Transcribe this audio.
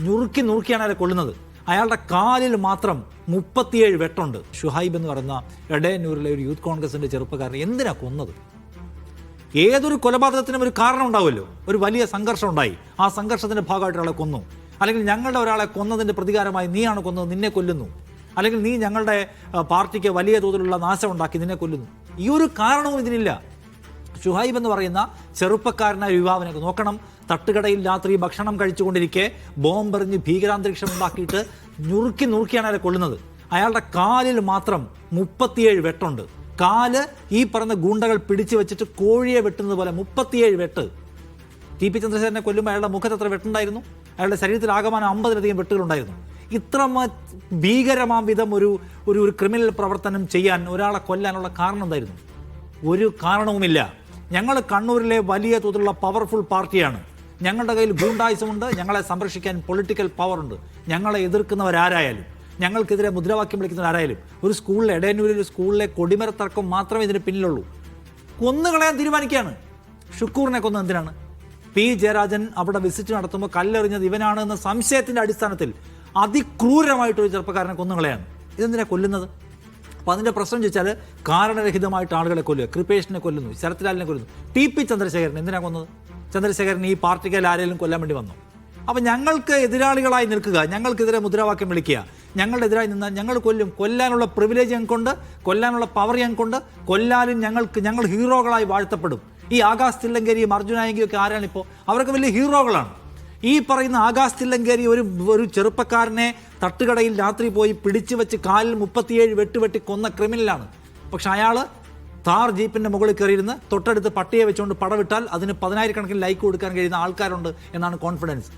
നുറുക്കിയാണ് അയാളെ കൊല്ലുന്നത്. അയാളുടെ കാലിൽ മാത്രം 37 വെട്ടുണ്ട്. ഷുഹൈബ് എന്ന് പറയുന്ന എടയന്നൂരിലെ ഒരു യൂത്ത് കോൺഗ്രസിന്റെ ചെറുപ്പക്കാരനെ എന്തിനാ കൊന്നത്? ഏതൊരു കൊലപാതകത്തിനും ഒരു കാരണം ഉണ്ടാവുമല്ലോ. ഒരു വലിയ സംഘർഷം ഉണ്ടായി, ആ സംഘർഷത്തിന്റെ ഭാഗമായിട്ട് ഒരാളെ കൊന്നു, അല്ലെങ്കിൽ ഞങ്ങളുടെ ഒരാളെ കൊന്നതിന്റെ പ്രതികാരമായി നീയാണ് കൊന്നത്, നിന്നെ കൊല്ലുന്നു, അല്ലെങ്കിൽ നീ ഞങ്ങളുടെ പാർട്ടിക്ക് വലിയ തോതിലുള്ള നാശം ഉണ്ടാക്കി, നിന്നെ കൊല്ലുന്നു. ഈ ഒരു കാരണവും ഇതിനില്ല. ഷുഹൈബ് എന്ന് പറയുന്ന ചെറുപ്പക്കാരനായ യുവാവിനെ നോക്കണം. തട്ടുകടയിൽ രാത്രി ഭക്ഷണം കഴിച്ചുകൊണ്ടിരിക്കെ ബോംബെറിഞ്ഞ് ഭീകരാന്തരീക്ഷം ഉണ്ടാക്കിയിട്ട് നുറുക്കിയാണ് അയാളെ കൊല്ലുന്നത്. അയാളുടെ കാലിൽ മാത്രം 37 വെട്ടുണ്ട്. കാല് ഈ പറഞ്ഞ ഗൂണ്ടകൾ പിടിച്ചു വെച്ചിട്ട് കോഴിയെ വെട്ടുന്നത് പോലെ 37 വെട്ട്. ടി.പി. ചന്ദ്രശേഖരനെ കൊല്ലുമ്പോൾ അയാളുടെ മുഖത്ത് എത്ര വെട്ടുണ്ടായിരുന്നു? അയാളുടെ ശരീരത്തിൽ ആകമാനം 50-ലധികം വെട്ടുകളുണ്ടായിരുന്നു. ഇത്ര ഭീകരമാം വിധം ഒരു ക്രിമിനൽ പ്രവർത്തനം ചെയ്യാൻ, ഒരാളെ കൊല്ലാനുള്ള കാരണം എന്തായിരുന്നു? ഒരു കാരണവുമില്ല. ഞങ്ങൾ കണ്ണൂരിലെ വലിയ തോതിലുള്ള പവർഫുൾ പാർട്ടിയാണ്. ഞങ്ങളുടെ കയ്യിൽ ഗൂണ്ടായുസമുണ്ട്, ഞങ്ങളെ സംരക്ഷിക്കാൻ പൊളിറ്റിക്കൽ പവറുണ്ട്. ഞങ്ങളെ എതിർക്കുന്നവരാരായാലും, ഞങ്ങൾക്കെതിരെ മുദ്രാവാക്യം വിളിക്കുന്നവരാരായാലും, ഒരു സ്കൂളിലെ എടയന്നൂരിൽ ഒരു സ്കൂളിലെ കൊടിമരത്തർക്കം മാത്രമേ ഇതിന് പിന്നിലുള്ളൂ. കൊന്നുകളയാൻ തീരുമാനിക്കുകയാണ്. ഷുക്കൂറിനെ കൊന്നത് എന്തിനാണ്? പി ജയരാജൻ അവിടെ വിസിറ്റ് നടത്തുമ്പോൾ കല്ലെറിഞ്ഞത് ഇവനാണ് എന്ന സംശയത്തിന്റെ അടിസ്ഥാനത്തിൽ അതിക്രൂരമായിട്ടൊരു ചെറുപ്പക്കാരനെ കൊന്നുകളയാണ്. ഇതെന്തിനാ കൊല്ലുന്നത്? അപ്പോൾ അതിൻ്റെ പ്രശ്നം ചോദിച്ചാൽ കാരണരഹിതമായിട്ട് ആളുകളെ കൊല്ലുക. കൃപേഷിനെ കൊല്ലുന്നു, ശരത്ലാലിനെ കൊല്ലുന്നു. ടി.പി. ചന്ദ്രശേഖരൻ എന്തിനാണ് കൊന്നത്? ചന്ദ്രശേഖരൻ ഈ പാർട്ടിക്കാർ ആരെങ്കിലും കൊല്ലാൻ വേണ്ടി വന്നു? അപ്പോൾ ഞങ്ങൾക്ക് എതിരാളികളായി നിൽക്കുക, ഞങ്ങൾക്കെതിരെ മുദ്രാവാക്യം വിളിക്കുക, ഞങ്ങളുടെ എതിരായി നിന്നാൽ ഞങ്ങൾ കൊല്ലും. കൊല്ലാനുള്ള പ്രിവിലേജ് ഞങ്ങൾക്കുണ്ട്, കൊല്ലാനുള്ള പവർ ഞങ്ങൾക്കുണ്ട്. കൊല്ലാനും ഞങ്ങൾ ഹീറോകളായി വാഴ്ത്തപ്പെടും. ഈ ആകാശ് തില്ലങ്കേരിയും അർജുനായെങ്കിയൊക്കെ ആരാണിപ്പോൾ? അവരൊക്കെ വലിയ ഹീറോകളാണ്. ഈ പറയുന്ന ആകാശ് തില്ലങ്കേരി ഒരു ചെറുപ്പക്കാരനെ തട്ടുകടയിൽ രാത്രി പോയി പിടിച്ചു വെച്ച് കാലിൽ 37 വെട്ടുവെട്ടി കൊന്ന ക്രിമിനലാണ്. പക്ഷെ അയാൾ താർ ജീപ്പിന്റെ മുകളിൽ കയറിയിരുന്ന് തൊട്ടടുത്ത് പട്ടിയെ വെച്ചുകൊണ്ട് പടവിട്ടാൽ അതിന് 10,000 കണക്കിന് ലൈക്ക് കൊടുക്കാൻ കഴിയുന്ന ആൾക്കാരുണ്ട് എന്നാണ് കോൺഫിഡൻസ്.